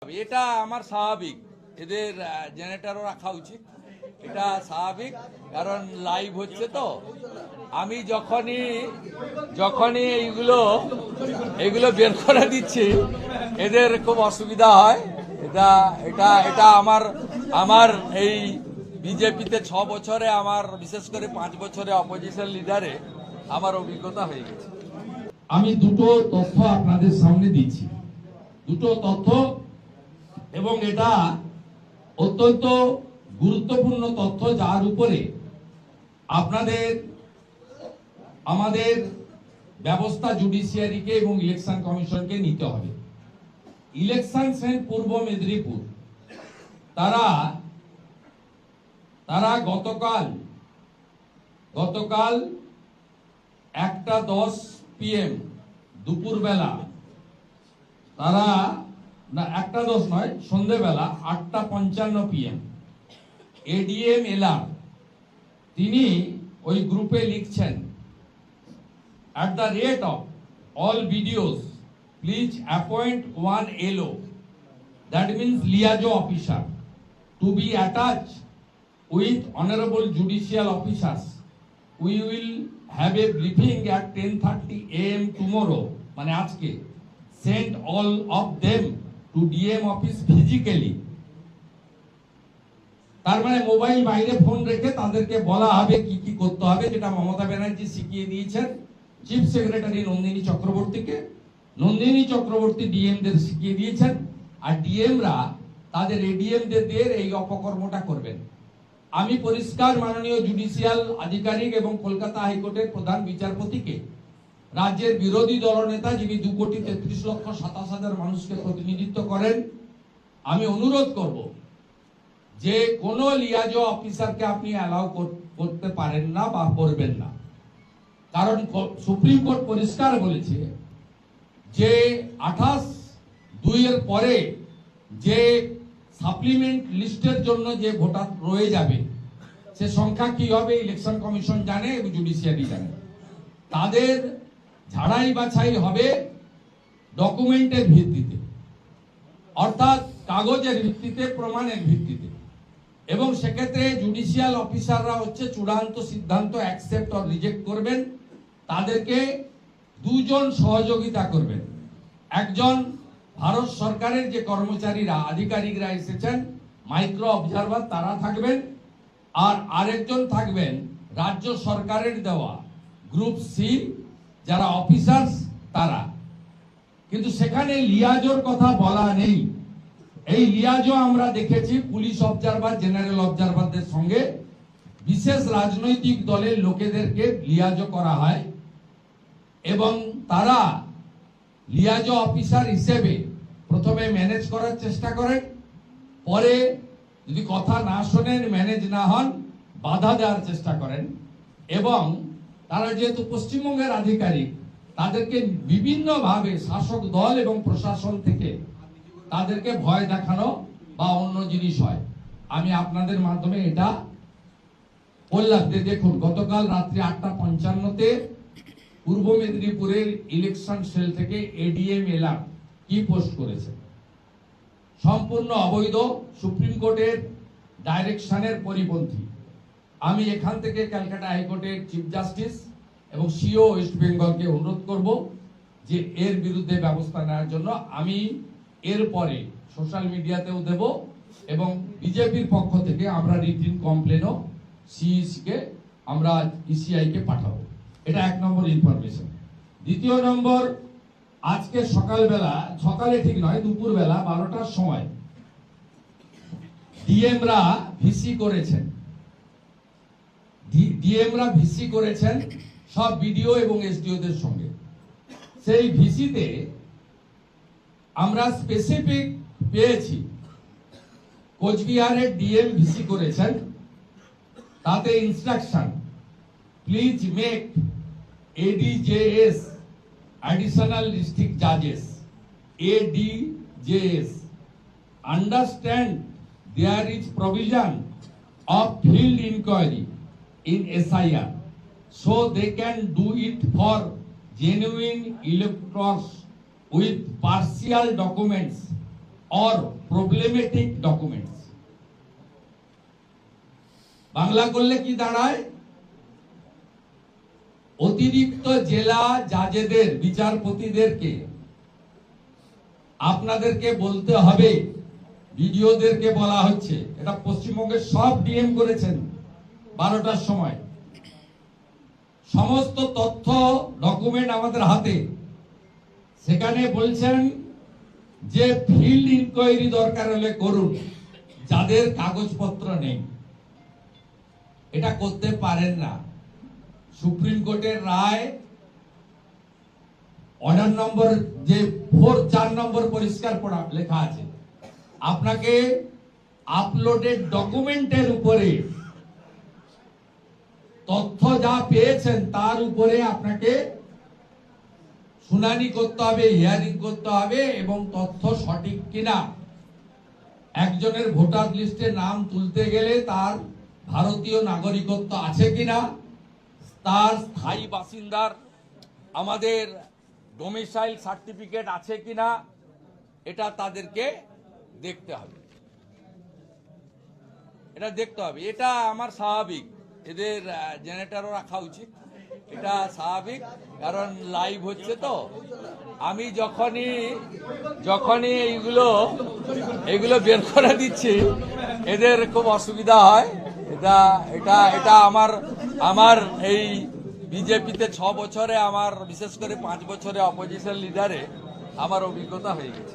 এটা আমার স্বাভাবিক, এদের জেনারেটরও রাখা উচিত, এটা স্বাভাবিক, কারণ লাইভ হচ্ছে তো। আমি যখনই এইগুলো বের করে দিচ্ছি এদের খুব অসুবিধা হয়। এটা আমার এই বিজেপিতে 6 বছরে, আমার বিশেষ করে 5 বছরে অপোজিশন লিডারে আমার অভিজ্ঞতা হয়ে গেছে। আমি দুটো তথ্য আপনাদের সামনে দিচ্ছি, দুটো তথ্য, এবং এটা অত্যন্ত গুরুত্বপূর্ণ তথ্য, যার উপরে আমাদের ব্যবস্থা জুডিশিয়ারিকে এবং ইলেকশন কমিশনকে নিতে হবে। ইলেকশন সেল পূর্ব মেদিনীপুর তারা গতকাল 1:10 PM দুপুরবেলা, তারা না 1:10 নয়, সন্ধ্যেবেলা 8:55 PM এডিএম এলআর তিনি ওই গ্রুপে লিখছেন, at the rate of all videos please appoint one LO, that means liaison officer, to be attached with honorable judicial officers. We will have a briefing at 10:30 AM tomorrow, মানে আজকে। Send all of them to DM office physically. তার মানে mobile বাইরে phone রেখে তাদেরকে বলা হবে কি কি করতে হবে, যেটা মমতা ব্যানার্জি শিখিয়ে দিয়েছেন চিফ সেক্রেটারি নন্দিনী চক্রবর্তীকে। নন্দিনী চক্রবর্তী ডিএমদের শিখিয়ে দিয়েছেন, আর ডিএমরা তাদের এডিএমদের দিয়ে এই অপকর্মটা করবেন। আমি পরিষ্কার মাননীয় জুডিশিয়াল আধিকারিক এবং কলকাতা হাইকোর্টের প্রধান বিচারপতিকে, রাজ্যের বিরোধী দলনেতা যিনি 2,33,27,000 মানুষকে প্রতিনিধিত্ব করেন, আমি অনুরোধ করব যে কোন লিয়াজো অফিসারকে আপনি অ্যালাউ করতে পারেন না বা করবেন না। কারণ সুপ্রিম কোর্ট পরিষ্কার বলেছে যে 28/2 এর পরে যে সাপ্লিমেন্ট লিস্টের জন্য যে ভোটার রয়ে যাবে, সে সংখ্যা কি হবে ইলেকশন কমিশন জানে এবং জুডিশিয়ারি জানে। তাদের ঝাড়াই বাছাই হবে ডকুমেন্টের ভিত্তিতে, অর্থাৎ কাগজের ভিত্তিতে, প্রমাণের ভিত্তিতে, এবং সেক্ষেত্রে জুডিশিয়াল অফিসাররা হচ্ছে চূড়ান্ত সিদ্ধান্ত অ্যাকসেপ্ট অর রিজেক্ট করবেন। তাদেরকে দুজন সহযোগিতা করবেন, একজন ভারত সরকারের যে কর্মচারীরা, আধিকারিকরা এসেছেন, মাইক্রো অবজারভার, তারা থাকবেন, আর আরেকজন থাকবেন রাজ্য সরকারের দেওয়া গ্রুপ সি যারা অফিসার্স, তারা। কিন্তু সেখানে লিয়াজোর কথা বলা নেই। এই লিয়াজো আমরা দেখেছি পুলিশ অবজারভার, জেনারেল অবজারভারদের সঙ্গে বিশেষ রাজনৈতিক দলের লোকেদেরকে লিয়াজো করা হয়, এবং তারা লিয়াজো অফিসার হিসেবে প্রথমে ম্যানেজ করার চেষ্টা করেন, পরে যদি কথা না শোনেন, ম্যানেজ না হন, বাধা দেওয়ার চেষ্টা করেন। এবং তারা যেহেতু পশ্চিমবঙ্গের আধিকারিক, তাদেরকে বিভিন্নভাবে শাসক দল এবং প্রশাসন থেকে তাদেরকে ভয় দেখানো বা অন্য জিনিস হয়। আমি আপনাদের মাধ্যমে এটা বললাম যে দেখুন, গতকাল রাত্রি 8:55-তে পূর্ব মেদিনীপুরের ইলেকশন সেল থেকে এডিএম এলআর কি পোস্ট করেছে, সম্পূর্ণ অবৈধ, সুপ্রিম কোর্টের ডাইরেকশনের পরিপন্থী। আমি এখান থেকে ক্যালকাটা হাইকোর্টের চিফ জাস্টিস এবং সিও ওয়েস্ট বেঙ্গলকে অনুরোধ করব যে এর বিরুদ্ধে ব্যবস্থা নেওয়ার জন্য। আমি এরপরে সোশ্যাল মিডিয়াতেও দেব, এবং বিজেপির পক্ষ থেকে আমরা রিটিন কমপ্লেনও সিইসিকে, আমরা ইসিআইকে পাঠাবো। এটা 1 নম্বর ইনফরমেশন। দ্বিতীয় নম্বর, আজকে সকালে ঠিক নয়, দুপুরবেলা 12টার সময় ডিএমরা ভিসি করেছেন সব বিডিও এবং এসডিওদের সঙ্গে। সেই ভিসিতে আমরা স্পেসিফিক পেয়েছি, কোচবিহারের ডিএম ভিসি করেছেন, তাতে instruction, please make ADJS additional district judges, ADJS understand there is provision of field inquiry in SIR, so they can do it for genuine electors with partial documents or problematic documents. Bangla করলে কি দাঁড়ায়? অতিরিক্ত জেলা জাজেদের বিচারপতিদেরকে আপনাদেরকে বলতে হবে, ভিডিওদেরকে বলা হচ্ছে, এটা পশ্চিমবঙ্গের সব ডিএম করেছেন 12টার সময়, সমস্ত তথ্য ডকুমেন্ট আমাদের হাতে। সেখানে বলছেন যে ফিল্ড ইনকোয়ারি দরকার হলে করুন, যাদের কাগজপত্র নেই। এটা করতে পারেন না। সুপ্রিম কোর্টের রায় অর্ডার নম্বর যে 4 নম্বর পরিষ্কার পড়া লেখা আছে, আপনাকে আপলোডেড ডকুমেন্টের উপরে তথ্য যা পেয়েছেন তার উপরে আপনাকে শুনানি করতে হবে, হিয়ারিং করতে হবে এবং তথ্য সঠিক কিনা। একজনের ভোটার লিস্টে নাম তুলতে গেলে তার ভারতীয় নাগরিকত্ব আছে কিনা, তার স্থায়ী বাসিন্দার আমাদের ডোমিসাইল সার্টিফিকেট আছে কিনা, এটা তাদেরকে দেখতে হবে। এটা আমার স্বাভাবিক, এদের জেনারেটরও রাখা উচিত, এটা স্বাভাবিক, কারণ লাইভ হচ্ছে তো। আমি যখনই এইগুলো বের করে দিচ্ছি এদের খুব অসুবিধা হয়। এটা আমার এই বিজেপিতে 6 বছরে, আমার বিশেষ করে 5 বছরে অপোজিশন লিডারে আমার অভিজ্ঞতা হয়ে গেছে।